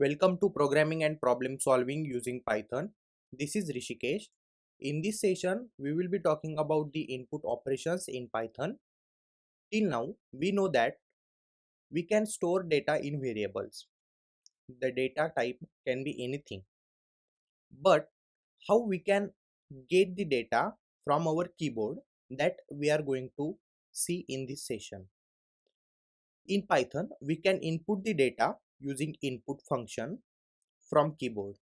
Welcome to Programming and Problem Solving using Python. This is Rishikesh. In this session, we will be talking about the input operations in Python. Till now, we know that we can store data in variables. The data type can be anything. But how we can get the data from our keyboard, that we are going to see in this session. In Python, we can input the data using input function from keyboard.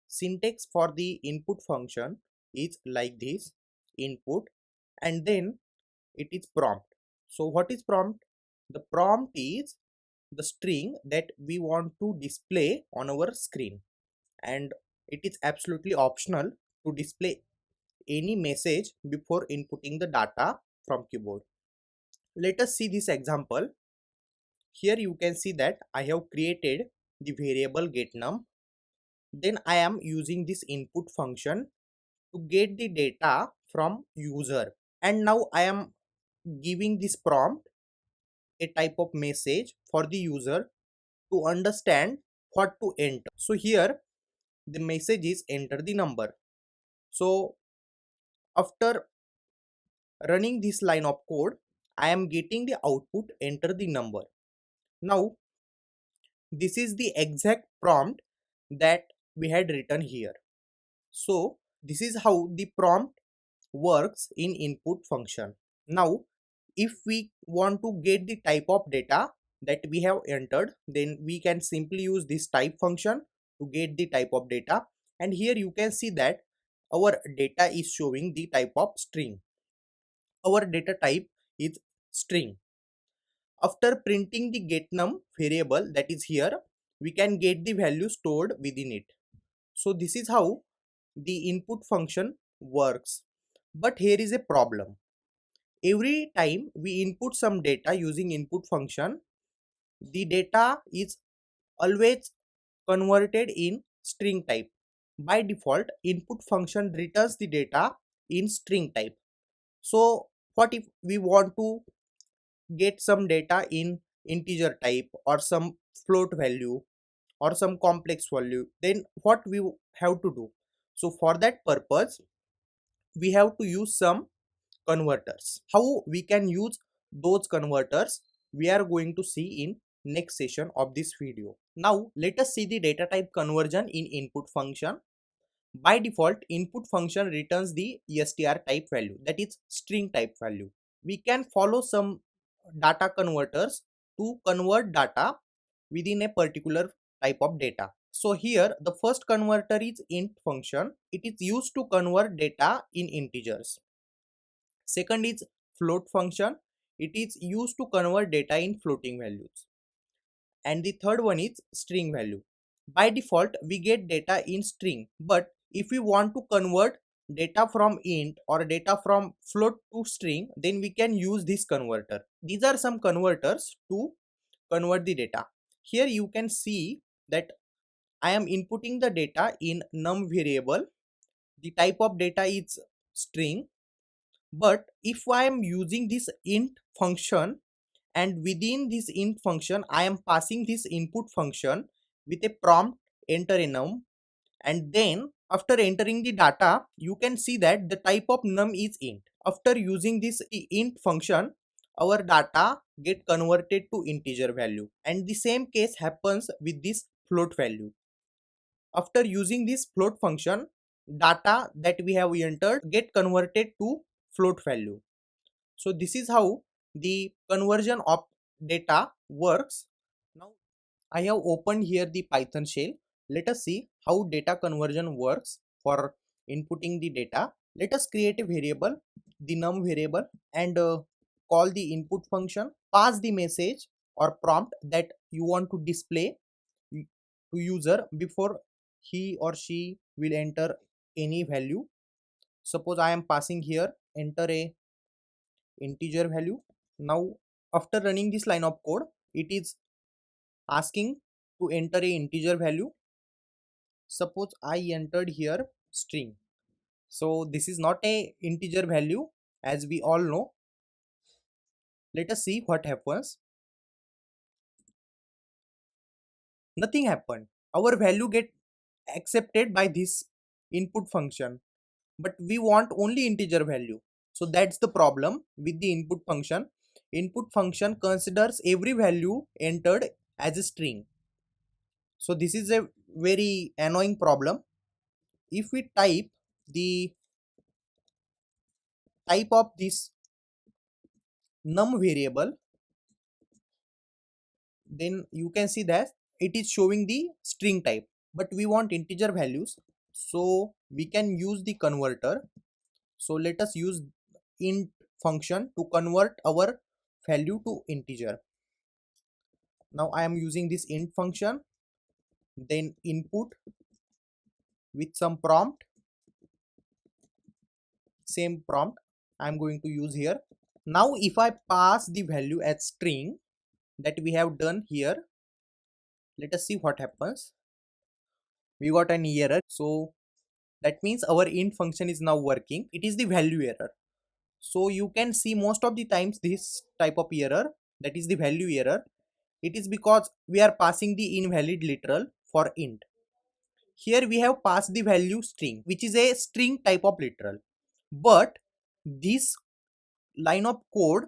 Syntax for the input function is like this: input, and then it is prompt. So what is prompt? The prompt is the string that we want to display on our screen, and it is absolutely optional to display any message before inputting the data from keyboard. Let us see this example. Here you can see that I have created the variable getNum. Then I am using this input function to get the data from user, and now I am giving this prompt a type of message for the user to understand what to enter. So here the message is enter the number. So after running this line of code, I am getting the output enter the number. Now this is the exact prompt that we had written here. So this is how the prompt works in input function. Now if we want to get the type of data that we have entered, then we can simply use this type function to get the type of data, and here you can see that our data is showing the type of string. Our data type is string. After printing the getNum variable that is here, we can get the value stored within it. So this is how the input function works. But here is a problem. Every time we input some data using input function, the data is always converted in string type. By default, input function returns the data in string type. So what if we want to get some data in integer type, or some float value, or some complex value? Then what we have to do? So for that purpose, we have to use some converters. How we can use those converters, we are going to see in next session of this video. Now let us see the data type conversion in input function. By default, input function returns the str type value, that is string type value. We can follow some data converters to convert data within a particular type of data. So here the first converter is int function. It is used to convert data in integers. Second is float function. It is used to convert data in floating values. And the third one is string value. By default, we get data in string, but if we want to convert data from int or data from float to string, then we can use this converter. These are some converters to convert the data. Here you can see that I am inputting the data in num variable. The type of data is string. But if I am using this int function, and within this int function I am passing this input function with a prompt enter a num, and then after entering the data, you can see that the type of num is int. After using this int function, our data get converted to integer value, and the same case happens with this float value. After using this float function, data that we have entered get converted to float value. So this is how the conversion of data works. Now I have opened here the Python shell. Let us see how data conversion works for inputting the data. Let us create a variable, the num variable, and call the input function. Pass the message or prompt that you want to display to user before he or she will enter any value. Suppose I am passing here enter a integer value. Now after running this line of code, it is asking to enter a integer value. Suppose I entered here string. So this is not a integer value, as we all know. Let us see what happens. Nothing happened. our value get accepted by this input function, but we want only integer value. So that's the problem with the input function. Input function considers every value entered as a string. So this is a very annoying problem. If we type the type of this num variable, then you can see that it is showing the string type, but we want integer values, so we can use the converter. So let us use int function to convert our value to integer. Now I am using this int function, then input with some prompt, same prompt I am going to use here. Now if I pass the value as string that we have done here, let us see what happens. We got an error, so that means our int function is now working. It is the value error. So you can see most of the times this type of error, that is the value error, it is because we are passing the invalid literal for int. Here we have passed the value string, which is a string type of literal, but this line of code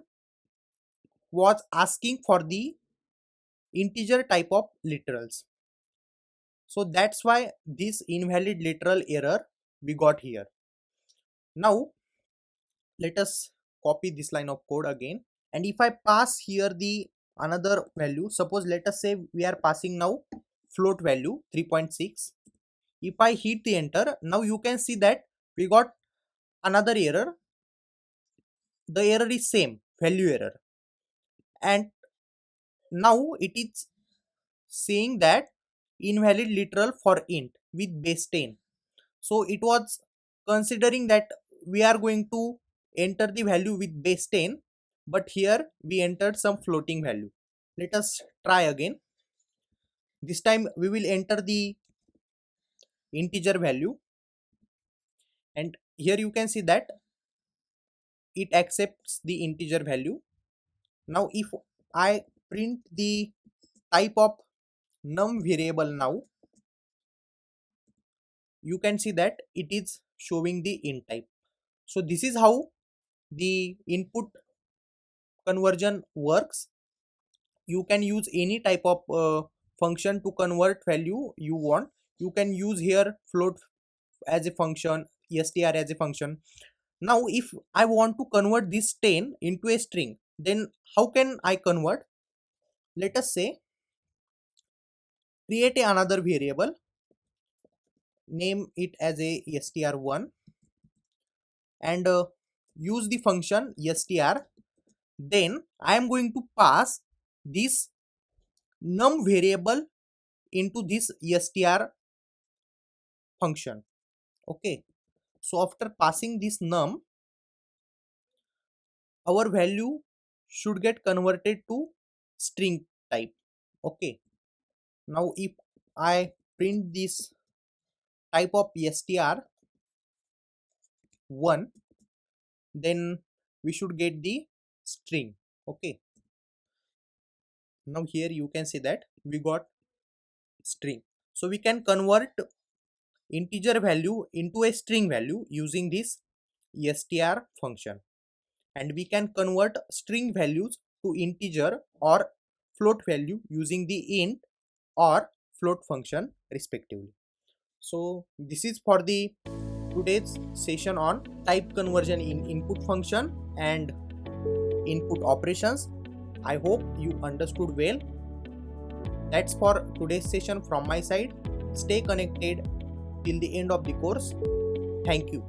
was asking for the integer type of literals. So that's why this invalid literal error we got here. Now let us copy this line of code again, and if I pass here the another value, suppose let us say we are passing now float value 3.6. if I hit the enter, now you can see that we got another error. The error is same, value error, and now it is saying that invalid literal for int with base 10. So it was considering that we are going to enter the value with base 10, but here we entered some floating value. Let us try again. This time we will enter the integer value, and here you can see that it accepts the integer value. Now if I print the type of num variable, now you can see that it is showing the int type. So this is how the input conversion works. You can use any type of function to convert value you want. You can use here float as a function, str as a function. Now if I want to convert this 10 into a string, then how can I convert? Let us say create another variable, name it as a str1, and use the function str. Then I am going to pass this num variable into this str function. Okay, so after passing this num, our value should get converted to string type. Okay, now if I print this type of str1, then we should get the string. Okay, now here you can see that we got string. So we can convert integer value into a string value using this str function, and we can convert string values to integer or float value using the int or float function respectively. So this is for the today's session on type conversion in input function and input operations. I hope you understood well. That's for today's session from my side. Stay connected till the end of the course. Thank you.